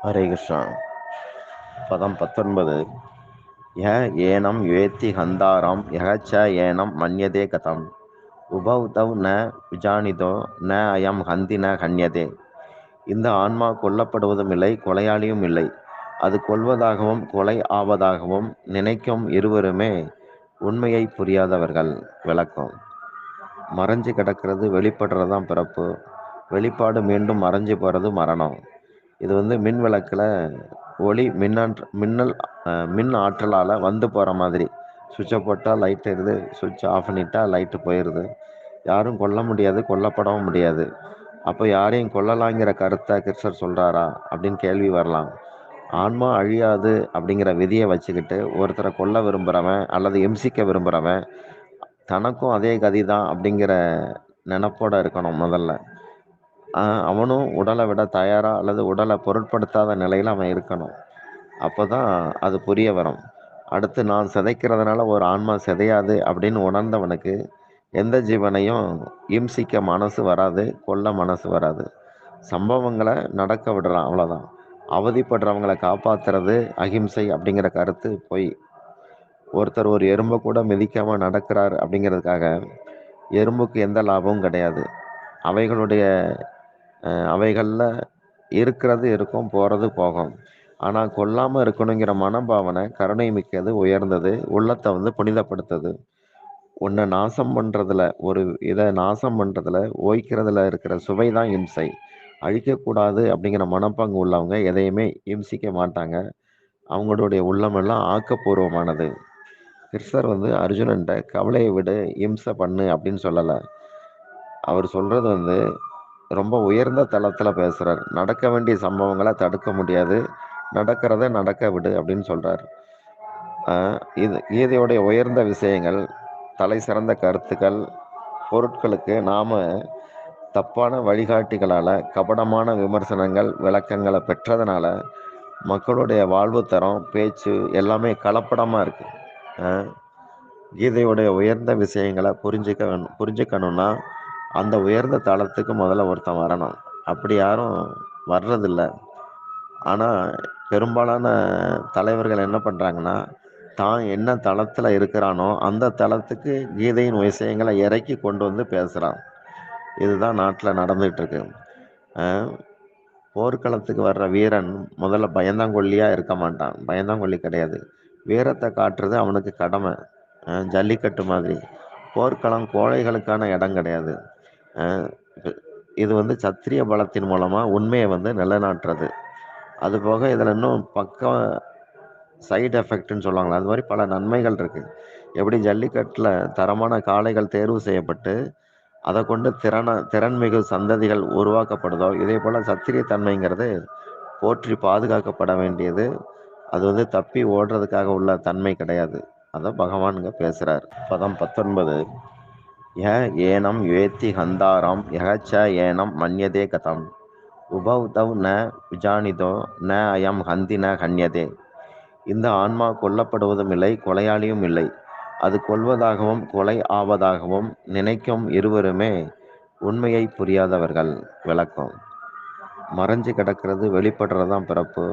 ஹரே கிருஷ்ணா. பதம் 19. ய ஏனம் யுயேத்தி ஹந்தாராம் யகச்ச ஏனம் மன்யதே கதம் உபௌ தௌ ந விஜானிதோ ந அயம் ஹந்தி ந ஹன்யதே. இந்த ஆன்மா கொல்லப்படுவதும் இல்லை, கொலையாளியும் இல்லை. அது கொல்வதாகவும் கொலை ஆவதாகவும் நினைக்கும் இருவருமே உண்மையை புரியாதவர்கள். விளக்கம்: மறைஞ்சு கிடக்கிறது வெளிப்படுறது தான் பிறப்பு. வெளிப்பாடு மீண்டும் மறைஞ்சு போகிறது மரணம். இது மின் விளக்கில் ஒளி மின் ஆற்றலால் வந்து போகிற மாதிரி. சுவிட்சை போட்டால் லைட் எரியுது, சுவிட்ச் ஆஃப் பண்ணிட்டால் லைட்டு போயிடுது. யாரும் கொல்ல முடியாது, கொல்லப்படவும் முடியாது. அப்போ யாரையும் கொல்லலாங்கிற கருத்தை கிருஷ்ணர் சொல்கிறாரா அப்படின்னு கேள்வி வரலாம். ஆன்மா அழியாது அப்படிங்கிற விதியை வச்சுக்கிட்டு ஒருத்தரை கொல்ல விரும்புகிறவன் அல்லது இம்சிக்க விரும்புகிறவன் தனக்கும் அதே கதி தான் அப்படிங்கிற நினப்போடு இருக்கணும். முதல்ல அவனும் உடலை விட தயாரா அல்லது உடலை பொருட்படுத்தாத நிலையில் அவன் இருக்கணும். அப்போ தான் அது புரிய வரும். அடுத்து நான் சிதைக்கிறதுனால ஒரு ஆன்மா சிதையாது அப்படின்னு உணர்ந்தவனுக்கு எந்த ஜீவனையும் இம்சிக்க மனசு வராது, கொல்ல மனசு வராது. சம்பவங்களை நடக்க விடுறான், அவ்வளோதான். அவதிப்படுறவங்களை காப்பாற்றுறது அகிம்சை அப்படிங்கிற கருத்து பொய். ஒருத்தர் ஒரு எறும்பை கூட மிதிக்காமல் நடக்கிறார் அப்படிங்கிறதுக்காக எறும்புக்கு எந்த லாபமும் கிடையாது. அவைகளில் இருக்கிறது இருக்கும், போகிறது போகும். ஆனால் கொல்லாமல் இருக்கணுங்கிற மனபாவனை கருணை மிக்கது, உயர்ந்தது, உள்ளத்தை புனிதப்படுத்துது. உன்னை நாசம் பண்ணுறதுல, ஒரு இதை நாசம் பண்ணுறதுல, ஓய்க்கிறதுல இருக்கிற சுவை தான் இம்சை. அழிக்கக்கூடாது அப்படிங்கிற மனப்பாங்கு உள்ளவங்க எதையுமே இம்சிக்க மாட்டாங்க. அவங்களுடைய உள்ளமெல்லாம் ஆக்கப்பூர்வமானது. கிருஷ்ணர் அர்ஜுனன்ட்ட கவலையை விடு, இம்சை பண்ணு அப்படின்னு சொல்லலை. அவர் சொல்கிறது ரொம்ப உயர்ந்த தளத்தில் பேசுகிறார். நடக்க வேண்டிய சம்பவங்களை தடுக்க முடியாது, நடக்கிறத நடக்க விடு அப்படின்னு சொல்கிறார். இது கீதையுடைய உயர்ந்த விஷயங்கள், தலை சிறந்த கருத்துக்கள். பொருட்களுக்கு நாம் தப்பான வழிகாட்டிகளால் கபடமான விமர்சனங்கள், விளக்கங்களை பெற்றதுனால மக்களுடைய வாழ்வு தரம், பேச்சு எல்லாமே கலப்படமாக இருக்குது. கீதையுடைய உயர்ந்த விஷயங்களை புரிஞ்சுக்கணுன்னா அந்த உயர்ந்த தளத்துக்கு முதல்ல ஒருத்தன் வரணும். அப்படி யாரும் வர்றதில்ல. ஆனால் பெரும்பாலான தலைவர்கள் என்ன பண்ணுறாங்கன்னா, தான் என்ன தளத்தில் இருக்கிறானோ அந்த தளத்துக்கு கீதையின் விஷயங்களை இறக்கி கொண்டு பேசுகிறான். இதுதான் நாட்டில் நடந்துகிட்ருக்கு. போர்க்களத்துக்கு வர்ற வீரன் முதல்ல பயந்தாங்கொல்லியாக இருக்க மாட்டான். பயந்தாங்கொல்லி கிடையாது, வீரத்தை காட்டுறது அவனுக்கு கடமை. ஜல்லிக்கட்டு மாதிரி. போர்க்களம் கோழைகளுக்கான இடம் கிடையாது. இது சத்திரிய பலத்தின் மூலமாக உண்மையை நிலைநாட்டுறது. அதுபோக இதில் இன்னும் பக்கம் சைடு எஃபெக்ட்னு சொல்லுவாங்களா, அது மாதிரி பல நன்மைகள் இருக்குது. எப்படி ஜல்லிக்கட்டில் தரமான காளைகள் தேர்வு செய்யப்பட்டு அதை கொண்டு திறன்மிகு சந்ததிகள் உருவாக்கப்படுதோ, இதே போல் சத்திரியத்தன்மைங்கிறது போற்றி பாதுகாக்கப்பட வேண்டியது. அது தப்பி ஓடுறதுக்காக உள்ள தன்மை கிடையாது. அதை பகவானுங்க பேசுகிறார். பதம் 19. ய ஏனம் யுயேத்தி ஹந்தாராம் யகச்ச ஏனம் மன்யதே கதம் உபௌ தௌ ந விஜானிதோ ந அயம் ஹந்தி ந ஹன்யதே. இந்த ஆன்மா கொல்லப்படுவதும் இல்லை, கொலையாளியும் இல்லை. அது கொல்வதாகவும் கொலை ஆவதாகவும் நினைக்கும் இருவருமே உண்மையை புரியாதவர்கள். விளக்கம்: மறைஞ்சு கிடக்கிறது வெளிப்படுறது தான் பிறப்பு.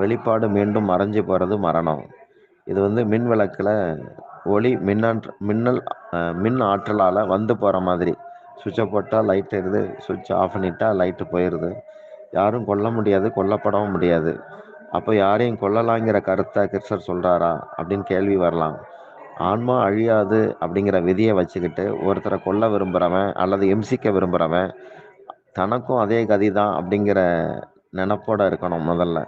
வெளிப்பாடு மீண்டும் மறைஞ்சு போகிறது மரணம். இது மின் விளக்கில் ஒளி மின் ஆற்றலால் வந்து போகிற மாதிரி. சுவிட்சை போட்டால் லைட் எரியுது, சுவிட்ச் ஆஃப் பண்ணிட்டால் லைட்டு போயிடுது. யாரும் கொல்ல முடியாது, கொல்லப்படவும் முடியாது. அப்போ யாரையும் கொல்லலாங்கிற கருத்தை கிருஷ்ணர் சொல்கிறாரா அப்படின்னு கேள்வி வரலாம். ஆன்மா அழியாது அப்படிங்கிற விதியை வச்சுக்கிட்டு ஒருத்தரை கொல்ல விரும்புகிறவன் அல்லது இம்சிக்க விரும்புகிறவன் தனக்கும் அதே கதி தான் அப்படிங்கிற நினப்போடு இருக்கணும். முதல்ல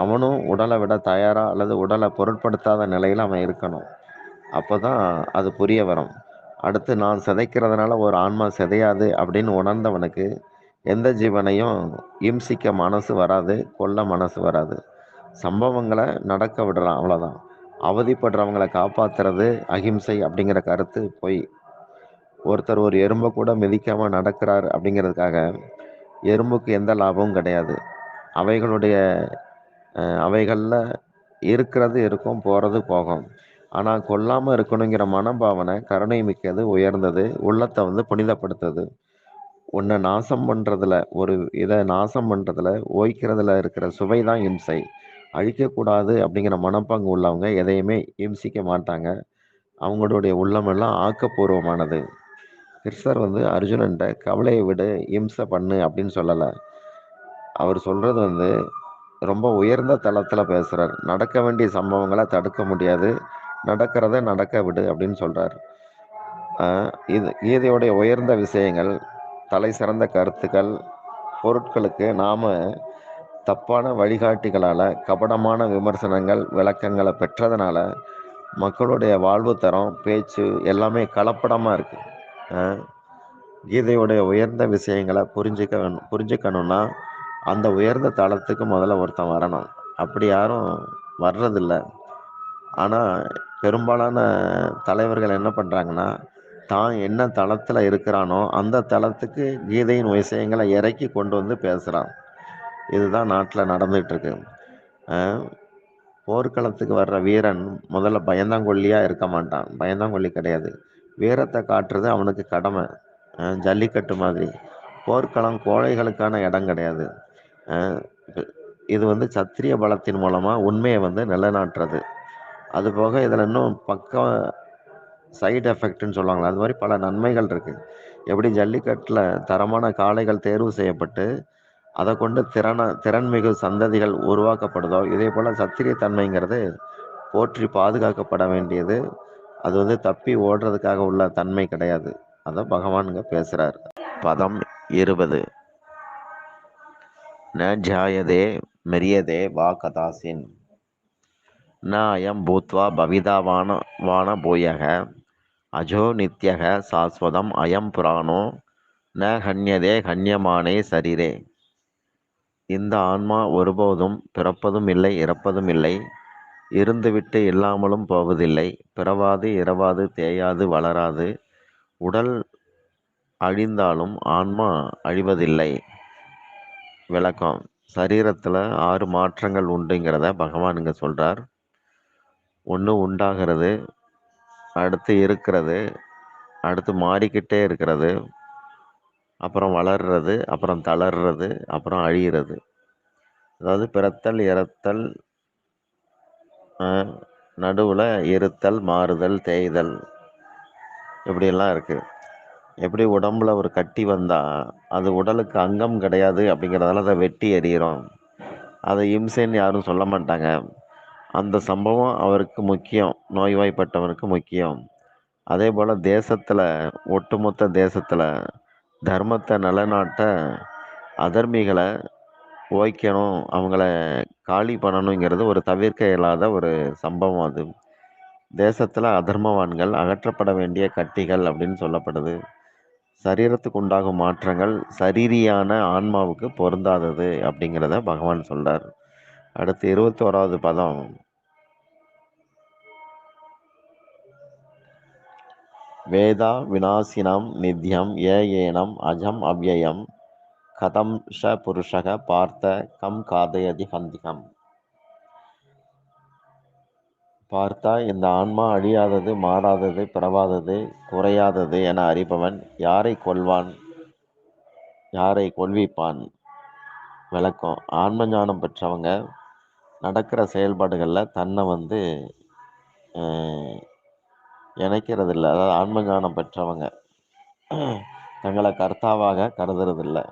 அவனும் உடலை விட தயாரா அல்லது உடலை பொருட்படுத்தாத நிலையில் அவன் இருக்கணும். அப்போ தான் அது புரிய வரும். அடுத்து நான் சிதைக்கிறதுனால ஒரு ஆன்மா சிதையாது அப்படின்னு உணர்ந்தவனுக்கு எந்த ஜீவனையும் இம்சிக்க மனசு வராது, கொல்ல மனசு வராது. சம்பவங்களை நடக்க விடுறான், அவ்வளோதான். அவதிப்படுறவங்களை காப்பாற்றுறது அகிம்சை அப்படிங்கிற கருத்து பொய். ஒருத்தர் ஒரு எறும்பை கூட மிதிக்காமல் நடக்கிறார் அப்படிங்கிறதுக்காக எறும்புக்கு எந்த லாபமும் கிடையாது. அவைகளில் இருக்கிறது இருக்கும், போகிறது போகும். ஆனால் கொல்லாமல் இருக்கணுங்கிற மனபாவனை கருணை மிக்கது, உயர்ந்தது, உள்ளத்தை புனிதப்படுத்துது. உன்னை நாசம் பண்ணுறதுல ஒரு இதை நாசம் பண்ணுறதுல ஓய்க்கிறதுல இருக்கிற சுவை தான் இம்சை. அழிக்கக்கூடாது அப்படிங்கிற மனப்பாங்கு உள்ளவங்க எதையுமே இம்சிக்க மாட்டாங்க. அவங்களுடைய உள்ளமெல்லாம் ஆக்கப்பூர்வமானது. கிருஷ்ணர் அர்ஜுனன்ட்ட கவலையை விடு, இம்சை பண்ணு அப்படின்னு சொல்லலை. அவர் சொல்றது ரொம்ப உயர்ந்த தளத்துல பேசுறார். நடக்க வேண்டிய சம்பவங்களை தடுக்க முடியாது, நடக்கிறத நடக்க விடு அப்படின்னு சொல்றார். இது கீதையுடைய உயர்ந்த விஷயங்கள், தலை சிறந்த கருத்துக்கள், பொருட்களுக்கு நாம தப்பான வழிகாட்டிகளால கபடமான விமர்சனங்கள் விளக்கங்களை பெற்றதுனால மக்களுடைய வாழ்வு தரம் பேச்சு எல்லாமே கலப்படமா இருக்கு. அஹ் கீதையுடைய உயர்ந்த விஷயங்களை புரிஞ்சுக்கணும்னா அந்த உயர்ந்த தளத்துக்கு முதல்ல ஒருத்தன் வரணும். அப்படி யாரும் வர்றதில்ல. ஆனால் பெரும்பாலான தலைவர்கள் என்ன பண்ணுறாங்கன்னா, தான் என்ன தளத்தில் இருக்கிறானோ அந்த தளத்துக்கு கீதையின் விஷயங்களை இறக்கி கொண்டு பேசுகிறான். இதுதான் நாட்டில் நடந்துகிட்டு இருக்கு. போர்க்களத்துக்கு வர்ற வீரன் முதல்ல பயந்தாங்கொல்லியாக இருக்க மாட்டான். பயந்தாங்கொல்லி கிடையாது, வீரத்தை காட்டுறது அவனுக்கு கடமை. ஜல்லிக்கட்டு மாதிரி. போர்க்களம் கோழைகளுக்கான இடம் கிடையாது. அஹ் இது சத்திரிய பலத்தின் மூலமாக உண்மையை நிலைநாட்டுறது. அதுபோக இதில் இன்னும் பக்கம் சைடு எஃபெக்ட்னு சொல்லுவாங்களா, அது மாதிரி பல நன்மைகள் இருக்குது. எப்படி ஜல்லிக்கட்டில் தரமான காளைகள் தேர்வு செய்யப்பட்டு அதை கொண்டு திறன்மிகு சந்ததிகள் உருவாக்கப்படுதோ, இதே போல் சத்திரியத்தன்மைங்கிறது போற்றி பாதுகாக்கப்பட வேண்டியது. அது தப்பி ஓடுறதுக்காக உள்ள தன்மை கிடையாது. அதை பகவானுங்க பேசுகிறார். பதம் 20. ந ஜாயதே மெரியதே வா கதாசின் ந அயம் பூத்வா பவிதா வான பூயக அஜோ நித்யக சாஸ்வதம் அயம் புராணோ ந ஹன்யதே ஹன்யமானே சரீரே. இந்த ஆன்மா ஒருபோதும் பிறப்பதும் இல்லை, இறப்பதும் இல்லை, இருந்துவிட்டு இல்லாமலும் போவதில்லை, பிறவாது இரவாது தேயாது வளராது, உடல் அழிந்தாலும் ஆன்மா அழிவதில்லை. விளக்கம்: சரீரத்தில் 6 மாற்றங்கள் உண்டுங்கிறத பகவான் இங்கே சொல்கிறார். ஒன்று உண்டாகிறது, அடுத்து இருக்கிறது, அடுத்து மாறிக்கிட்டே இருக்கிறது, அப்புறம் வளர்றது, அப்புறம் தளர்றது, அப்புறம் அழிகிறது. அதாவது பிறத்தல், இறத்தல், நடுவில் இருத்தல், மாறுதல், தேய்தல், இப்படியெல்லாம் இருக்குது. எப்படி உடம்புல ஒரு கட்டி வந்தால் அது உடலுக்கு அங்கம் கிடையாது அப்படிங்கிறதால அதை வெட்டி எறிகிறோம். அதை இம்சைன்னு யாரும் சொல்ல மாட்டாங்க. அந்த சம்பவம் அவருக்கு முக்கியம், நோய்வாய்ப்பட்டவனுக்கு முக்கியம். அதே போல் தேசத்தில், ஒட்டுமொத்த தேசத்தில் தர்மத்தை நிலைநாட்ட அதர்மிகளை ஓய்க்கணும், அவங்கள காலி பண்ணணுங்கிறது ஒரு தவிர்க்க இயலாத ஒரு சம்பவம். அது தேசத்தில் அதர்மவான்கள் அகற்றப்பட வேண்டிய கட்டிகள் அப்படின்னு சொல்லப்படுது. சரீரத்துக்கு உண்டாகும் மாற்றங்கள் சரீரியான ஆன்மாவுக்கு பொருந்தாதது அப்படிங்கிறத பகவான் சொல்றார். அடுத்து 21வது பதம். வேதா விநாசினம் நித்யம் ஏனம் அஜம் அவ்யயம் கதம் ஷ புருஷக பார்த்த கம் காதயதி ஹந்திகம். பார்த்தா இந்த ஆன்மா அழியாதது, மாறாதது, பிறவாதது, குறையாதது என அறிபவன் யாரை கொள்வான், யாரை கொள்விப்பான்? விளக்கம்: ஆன்ம ஞானம் பெற்றவங்க நடக்கிற செயல்பாடுகளில் தன்னை இணைக்கிறதில்ல. அதாவது ஆன்ம ஞானம் பெற்றவங்க தங்களை கர்த்தாவாக கருதுறதில்லை.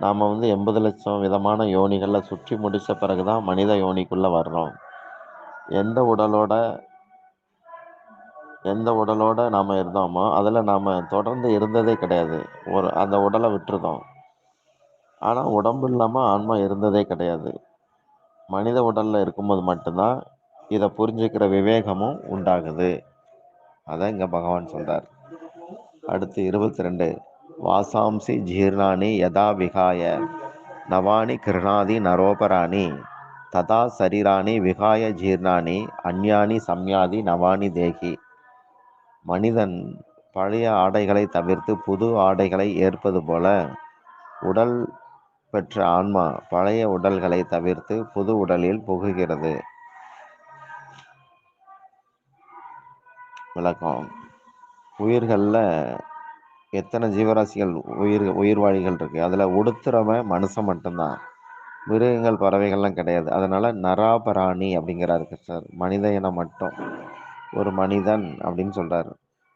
நாம் 80 லட்சம் விதமான யோனிகளில் சுற்றி முடித்த பிறகு தான் மனித யோனிக்குள்ளே வர்றோம். எந்த உடலோட நாம் இருந்தோமோ அதில் நாம் தொடர்ந்து இருந்ததே கிடையாது. அந்த உடலை விட்டுருந்தோம். ஆனால் உடம்பு இல்லாமல் ஆன்மா இருந்ததே கிடையாது. மனித உடலில் இருக்கும்போது மட்டும்தான் இதை புரிஞ்சுக்கிற விவேகமும் உண்டாகுது. அதான் இங்கே பகவான் சொல்கிறார். அடுத்து 22. வாசாம்சி ஜீர்ணானி யதா விகாய நவானி கிருணாதி நரோபராணி ததா சரீராணி விகாய ஜீர்ணானி அந்யானி சம்யாதி நவானி தேகி. மனிதன் பழைய ஆடைகளை தவிர்த்து புது ஆடைகளை ஏற்பது போல உடல் பெற்ற ஆன்மா பழைய உடல்களை தவிர்த்து புது உடலில் புகுகிறது. விளக்கம்: உயிர்களில் எத்தனை ஜீவராசிகள் உயிர்வாழிகள் இருக்குது. அதில் உடுத்துறவன் மனுஷன் மட்டும்தான். மிருகங்கள் பறவைகள்லாம் கிடையாது. அதனால் நராபராணி அப்படிங்கிறாரு கிருஷ்ணர். மனித இனம் மட்டும் ஒரு மனிதன் அப்படின்னு சொல்கிறாரு.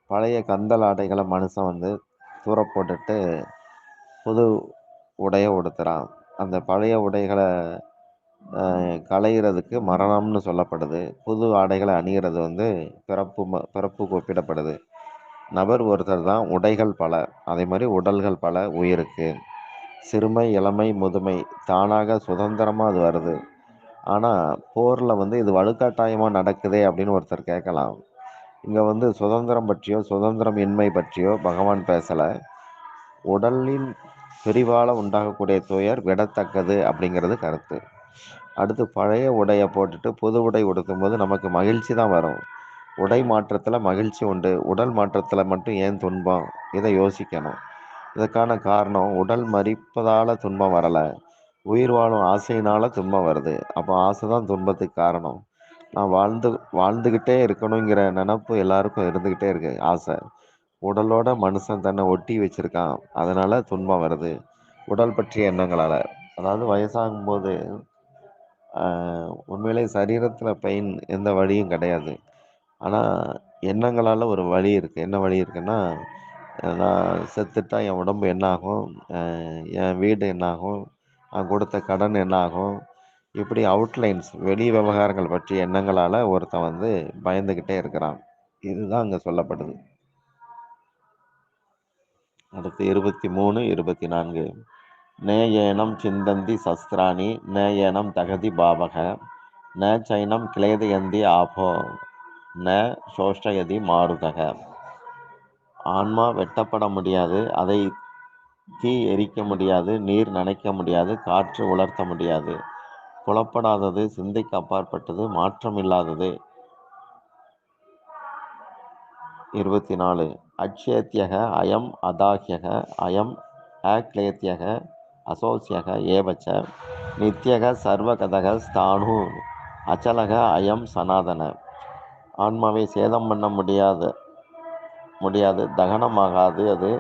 பழைய கந்தல் ஆடைகளை மனுஷன் வந்து தூர போட்டுட்டு புது உடைய உடுத்துறான். அந்த பழைய உடைகளை களையிறதுக்கு மரணம்னு சொல்லப்படுது. புது ஆடைகளை அணிகிறது வந்து பிறப்புக்கு ஒப்பிடப்படுது. நபர் ஒருத்தர் தான், உடைகள் பல. அதே மாதிரி உடல்கள் பல உயிருக்கு. சிறுமை, இளமை, முதுமை தானாக சுதந்திரமாக அது வருது. ஆனால் போரில் வந்து இது வலுக்கட்டாயமாக நடக்குதே அப்படின்னு ஒருத்தர் கேட்கலாம். இங்கே வந்து சுதந்திரம் பற்றியோ சுதந்திரம் இன்மை பற்றியோ பகவான் பேசலை. உடலின் பிரிவால் உண்டாகக்கூடிய துயர் விடத்தக்கது அப்படிங்கிறது கருத்து. அடுத்து, பழைய உடையை போட்டுட்டு புது உடை உடுத்தும்போது நமக்கு மகிழ்ச்சி தான் வரும். உடை மாற்றத்தில் மகிழ்ச்சி உண்டு. உடல் மாற்றத்தில் மட்டும் ஏன் துன்பம்? இதை யோசிக்கணும். இதுக்கான காரணம், உடல் மரிப்பதால் துன்பம் வரலை, உயிர் வாழும் ஆசையினால் துன்பம் வருது. அப்போ ஆசை தான் துன்பத்துக்கு காரணம். நான் வாழ்ந்துக்கிட்டே இருக்கணுங்கிற நினப்பு எல்லாருக்கும் இருந்துக்கிட்டே இருக்கு. ஆசை உடலோட மனுஷன் தன்னை ஒட்டி வச்சிருக்கான். அதனால துன்பம் வருது, உடல் பற்றிய எண்ணங்களால். அதாவது வயசாகும்போது உண்மையிலே சரீரத்தில் பெயின் எந்த வழியும் கிடையாது. ஆனால் எண்ணங்களால் ஒரு வழி இருக்குது. என்ன வழி இருக்குன்னா, நான் செத்துட்டா என் உடம்பு என்னாகும், என் வீடு என்னாகும், நான் கொடுத்த கடன் என்னாகும், இப்படி அவுட்லைன்ஸ் வெளி விவகாரங்கள் பற்றிய எண்ணங்களால் ஒருத்தன் வந்து பயந்துக்கிட்டே இருக்கிறான். இதுதான் அங்கே சொல்லப்படுது. அடுத்து 23, 24. ந ஏனம் சிந்தந்தி சஸ்திராணி ந ஏனம் தகதி பாவக ந சைனம் கிளேதயந்தி ஆபோ ந சோஷ்டயதி மாருதக. ஆன்மா வெட்டப்பட முடியாது, அதை தீ எரிக்க முடியாது, நீர் நனைக்க முடியாது, காற்று உலர்த்த முடியாது. புலப்படாதது, சிந்தைக்கு அப்பாற்பட்டது, மாற்றம் இல்லாதது. 24. அக்ஷேத்யக அயம் அதாஹ்யக அயம் அக்லேத்யக அசோசியக ஏவச்ச நித்யக சர்வகதக ஸ்தானு அச்சலக அயம் சனாதன. ஆன்மாவை சேதம் பண்ண முடியாது, தகனமாகாது, அது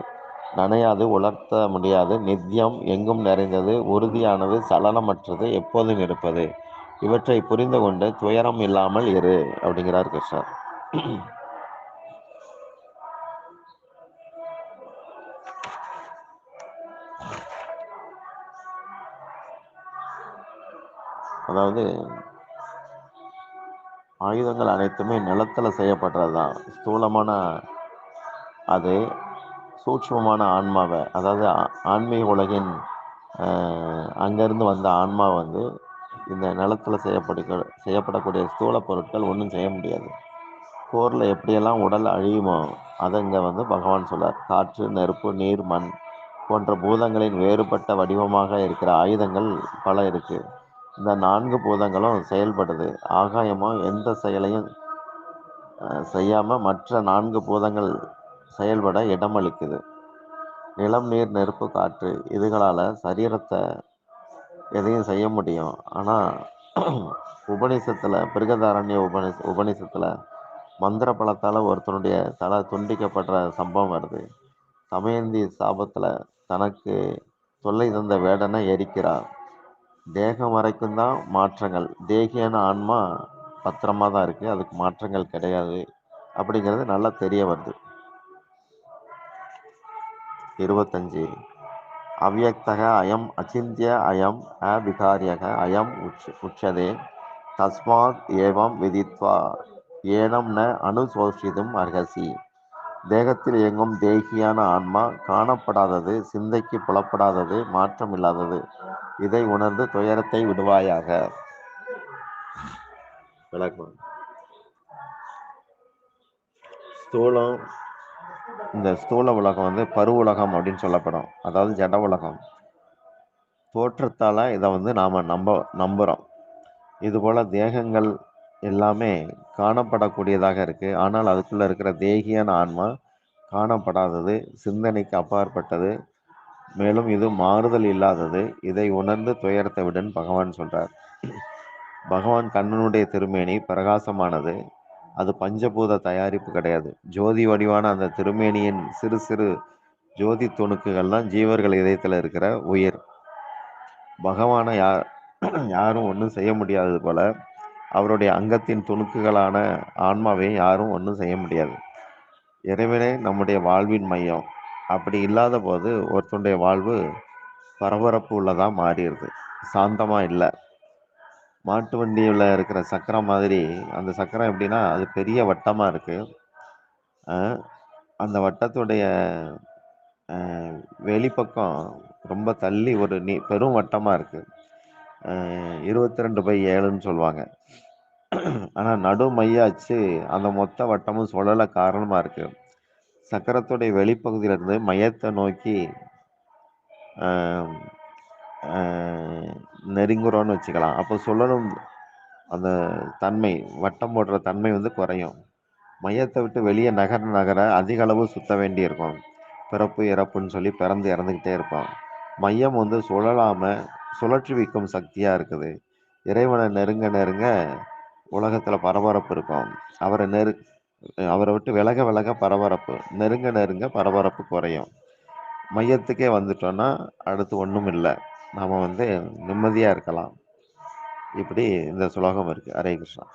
நனையாது, உலர்த்த முடியாது, நித்தியம், எங்கும் நிறைந்தது, உறுதியானது, சலனமற்றது, எப்போதும் இருப்பது. இவற்றை புரிந்து கொண்டு துயரம் இல்லாமல் இரு அப்படிங்கிறார் கிருஷ்ணர். அதாவது ஆயுதங்கள் அனைத்துமே நிலத்தில் செய்யப்படுறது தான். ஸ்தூலமான அது சூட்சமமான ஆன்மாவை, அதாவது ஆன்மீக உலகின் அங்கேருந்து வந்த ஆன்மா வந்து இந்த நிலத்தில் செய்யப்படக்கூடிய ஸ்தூல பொருட்கள் ஒன்றும் செய்ய முடியாது. போரில் எப்படியெல்லாம் உடல் அழியுமோ அதை இங்கே வந்து பகவான் சொல்றார். காற்று, நெருப்பு, நீர், மண் போன்ற பூதங்களின் வேறுபட்ட வடிவமாக இருக்கிற ஆயுதங்கள் பல இருக்கு. இந்த 4 பூதங்களும் செயல்படுது. ஆகாயமோ எந்த செயலையும் செய்யாம மற்ற 4 பூதங்கள் செயல்பட இடமளிக்குது. நிலம், நீர், நெருப்பு, காற்று இதுகளால சரீரத்தை எதையும் செய்ய முடியும். ஆனால் உபநிஷத்துல, பிருகதாரண்ய உபநிஷத்துல மந்திர பலத்தால் ஒருத்தனுடைய தலை துண்டிக்கப்படுற சம்பவம் வருது. தமயந்தி சாபத்தில் தனக்கு தொல்லை தந்த வேடனை எரிக்கிறார். தேகம் வரைக்கும் தான் மாற்றங்கள், தேகியான ஆன்மா பத்திரமா தான் இருக்குது, அதுக்கு மாற்றங்கள் கிடையாது அப்படிங்கிறது நல்லா தெரிய வருது. 25. அவ்யக்தக அயம் அச்சிந்திய அயம் அவிகாரியக அயம் உச்சதே தஸ்மாத் ஏவம் விதித்வா ஏனம் ந அனுசோஷிதும் அர்ஹசி. தேகத்தில் இயங்கும் தேகியான ஆன்மா காணப்படாதது, சிந்தைக்கு புலப்படாதது, மாற்றம் இல்லாதது. இதை உணர்ந்து துயரத்தை விடுவாயாக. விளக்கம். ஸ்தூலம், இந்த ஸ்தூல உலகம் வந்து பரு உலகம் அப்படின்னு சொல்லப்படும். அதாவது ஜட உலகம். தோற்றத்தால் இதை வந்து நாம் நம்புகிறோம். இதுபோல் தேகங்கள் எல்லாமே காணப்படக்கூடியதாக இருக்குது. ஆனால் அதுக்குள்ளே இருக்கிற தேகியான ஆன்மா காணப்படாதது, சிந்தனைக்கு அப்பாற்பட்டது, மேலும் இது மாறுதல் இல்லாதது. இதை உணர்ந்து துயரத்தை விடுன்னு பகவான் சொல்கிறார். பகவான் கண்ணனுடைய திருமேனி பிரகாசமானது. அது பஞ்சபூத தயாரிப்பு கிடையாது. ஜோதி வடிவான அந்த திருமேனியின் சிறு சிறு ஜோதி துணுக்குகள் தான் ஜீவர்கள் இதயத்தில் இருக்கிற உயிர். பகவானை யாரும் ஒன்றும் செய்ய முடியாதது போல அவருடைய அங்கத்தின் துணுக்குகளான ஆன்மாவை யாரும் ஒன்றும் செய்ய முடியாது. இறைவனே நம்முடைய வாழ்வின் மையம். அப்படி இல்லாத போது ஒருத்தனுடைய வாழ்வு பரபரப்பு உள்ளதா மாறிடுது, சாந்தமா இல்லை. மாட்டு வண்டியில் இருக்கிற சக்கரம் மாதிரி அந்த சக்கரம் எப்படின்னா அது பெரிய வட்டமா இருக்கு. அந்த வட்டத்துடைய வெளிப்பக்கம் ரொம்ப தள்ளி ஒரு பெரும் வட்டமா இருக்கு. 22/7ன்னு சொல்லுவாங்க. ஆனா நடு மைய அச்சு அந்த மொத்த வட்டமும் சுழல காரணமா இருக்கு. சக்கரத்துடைய வெளிப்பகுதியில இருந்து மையத்தை நோக்கி நெருங்குறோன்னு வச்சுக்கலாம். அப்போ சுழலும் அந்த தன்மை, வட்டம் போடுற தன்மை வந்து குறையும். மையத்தை விட்டு வெளியே நகர நகர அதிக அளவு சுத்த வேண்டி இருக்கும். பிறப்பு இறப்புன்னு சொல்லி பிறந்து இறந்துக்கிட்டே இருப்போம். மையம் வந்து சுழற்றி வைக்கும் சக்தியா இருக்குது. இறைவனை நெருங்க நெருங்க உலகத்துல பரபரப்பு இருக்கும். அவரை விட்டு விலக விலக பரபரப்பு, நெருங்க நெருங்க பரபரப்பு குறையும். மையத்துக்கே வந்துட்டோம்னா அடுத்து ஒண்ணும் இல்லை, நாம வந்து நிம்மதியா இருக்கலாம். இப்படி இந்த சுலோகம் இருக்கு. ஹரே கிருஷ்ணா.